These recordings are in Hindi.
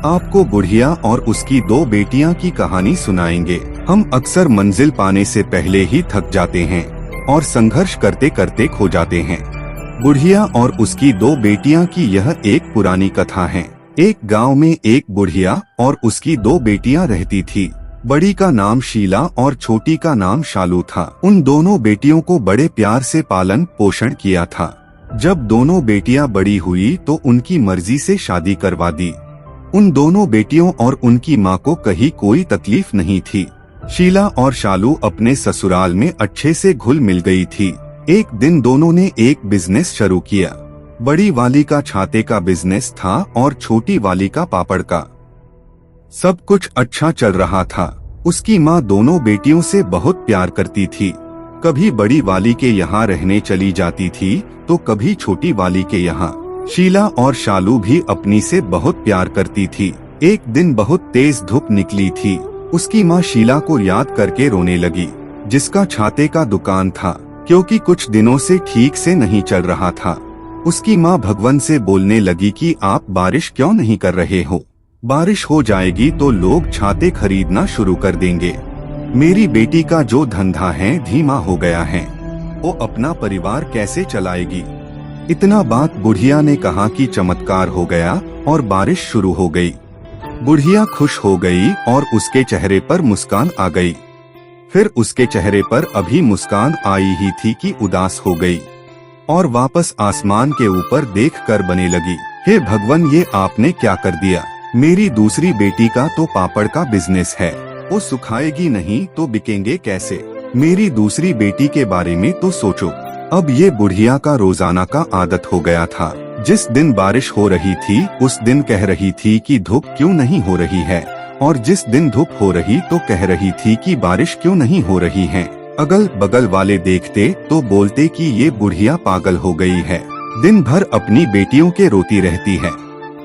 आपको बुढ़िया और उसकी 2 बेटियां की कहानी सुनाएंगे। हम अक्सर मंजिल पाने से पहले ही थक जाते हैं और संघर्ष करते करते खो जाते हैं। बुढ़िया और उसकी 2 बेटियां की यह एक पुरानी कथा है। एक गांव में एक बुढ़िया और उसकी 2 बेटियां रहती थी। बड़ी का नाम शीला और छोटी का नाम शालू था। उन दोनों बेटियों को बड़े प्यार से पालन पोषण किया था। जब दोनों बेटियां बड़ी हुई तो उनकी मर्जी से शादी करवा दी। उन दोनों बेटियों और उनकी माँ को कहीं कोई तकलीफ नहीं थी। शीला और शालू अपने ससुराल में अच्छे से घुल मिल गई थी। एक दिन दोनों ने एक बिजनेस शुरू किया। बड़ी वाली का छाते का बिजनेस था और छोटी वाली का पापड़ का। सब कुछ अच्छा चल रहा था। उसकी माँ दोनों बेटियों से बहुत प्यार करती थी। कभी बड़ी वाली के यहाँ रहने चली जाती थी तो कभी छोटी वाली के यहाँ। शीला और शालू भी अपनी से बहुत प्यार करती थी। एक दिन बहुत तेज धूप निकली थी। उसकी माँ शीला को याद करके रोने लगी, जिसका छाते का दुकान था, क्योंकि कुछ दिनों से ठीक से नहीं चल रहा था। उसकी माँ भगवान से बोलने लगी कि आप बारिश क्यों नहीं कर रहे हो? बारिश हो जाएगी तो लोग छाते खरीदना शुरू कर देंगे। मेरी बेटी का जो धंधा है धीमा हो गया है, वो अपना परिवार कैसे चलाएगी? इतना बात बुढ़िया ने कहा कि चमत्कार हो गया और बारिश शुरू हो गई। बुढ़िया खुश हो गई और उसके चेहरे पर मुस्कान आ गई। फिर उसके चेहरे पर अभी मुस्कान आई ही थी कि उदास हो गई और वापस आसमान के ऊपर देखकर बने लगी, हे भगवान, ये आपने क्या कर दिया? मेरी दूसरी बेटी का तो पापड़ का बिजनेस है, वो सुखाएगी नहीं तो बिकेंगे कैसे? मेरी दूसरी बेटी के बारे में तो सोचो। अब ये बुढ़िया का रोजाना का आदत हो गया था। जिस दिन बारिश हो रही थी उस दिन कह रही थी कि धूप क्यों नहीं हो रही है, और जिस दिन धूप हो रही तो कह रही थी कि बारिश क्यों नहीं हो रही है। अगल बगल वाले देखते तो बोलते कि ये बुढ़िया पागल हो गई है, दिन भर अपनी बेटियों के रोती रहती है।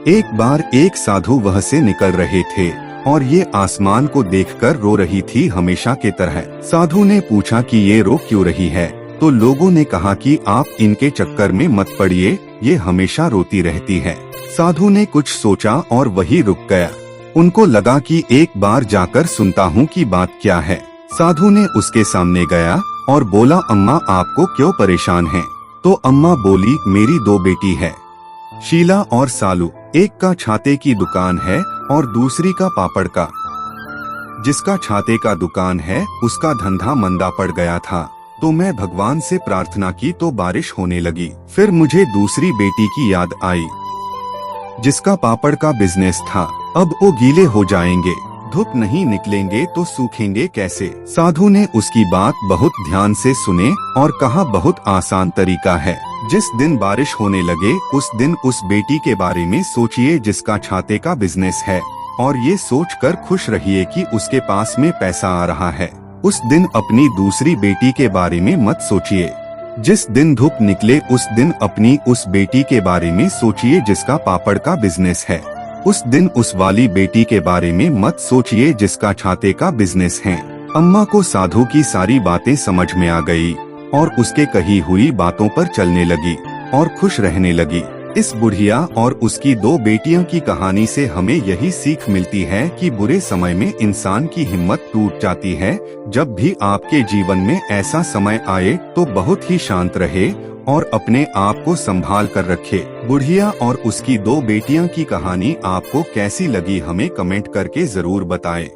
एक बार एक साधु वह से निकल रहे थे और ये आसमान को देखकर रो रही थी हमेशा के तरह। साधु ने पूछा कि ये रो क्यों रही है? तो लोगों ने कहा कि आप इनके चक्कर में मत पड़िए, ये हमेशा रोती रहती है। साधु ने कुछ सोचा और वही रुक गया। उनको लगा कि एक बार जाकर सुनता हूँ कि बात क्या है। साधु ने उसके सामने गया और बोला, अम्मा आपको क्यों परेशान हैं? तो अम्मा बोली, मेरी 2 बेटी है, शीला और सालू। एक का छाते की दुकान है और दूसरी का पापड़ का। जिसका छाते का दुकान है उसका धंधा मंदा पड़ गया था, तो मैं भगवान से प्रार्थना की तो बारिश होने लगी। फिर मुझे दूसरी बेटी की याद आई, जिसका पापड़ का बिजनेस था। अब वो गीले हो जाएंगे, धूप नहीं निकलेंगे तो सूखेंगे कैसे? साधु ने उसकी बात बहुत ध्यान से सुने और कहा, बहुत आसान तरीका है। जिस दिन बारिश होने लगे उस दिन उस बेटी के बारे में सोचिए जिसका छाते का बिजनेस है, और ये सोचकर खुश रहिए कि उसके पास में पैसा आ रहा है। उस दिन अपनी दूसरी बेटी के बारे में मत सोचिए। जिस दिन धूप निकले उस दिन अपनी उस बेटी के बारे में सोचिए जिसका पापड़ का बिजनेस है। उस दिन उस वाली बेटी के बारे में मत सोचिए जिसका छाते का बिजनेस है। अम्मा को साधु की सारी बातें समझ में आ गई और उसके कही हुई बातों पर चलने लगी और खुश रहने लगी। इस बुढ़िया और उसकी 2 बेटियों की कहानी से हमें यही सीख मिलती है कि बुरे समय में इंसान की हिम्मत टूट जाती है। जब भी आपके जीवन में ऐसा समय आए तो बहुत ही शांत रहे और अपने आप को संभाल कर रखे। बुढ़िया और उसकी 2 बेटियों की कहानी आपको कैसी लगी हमें कमेंट करके जरूर बताएं।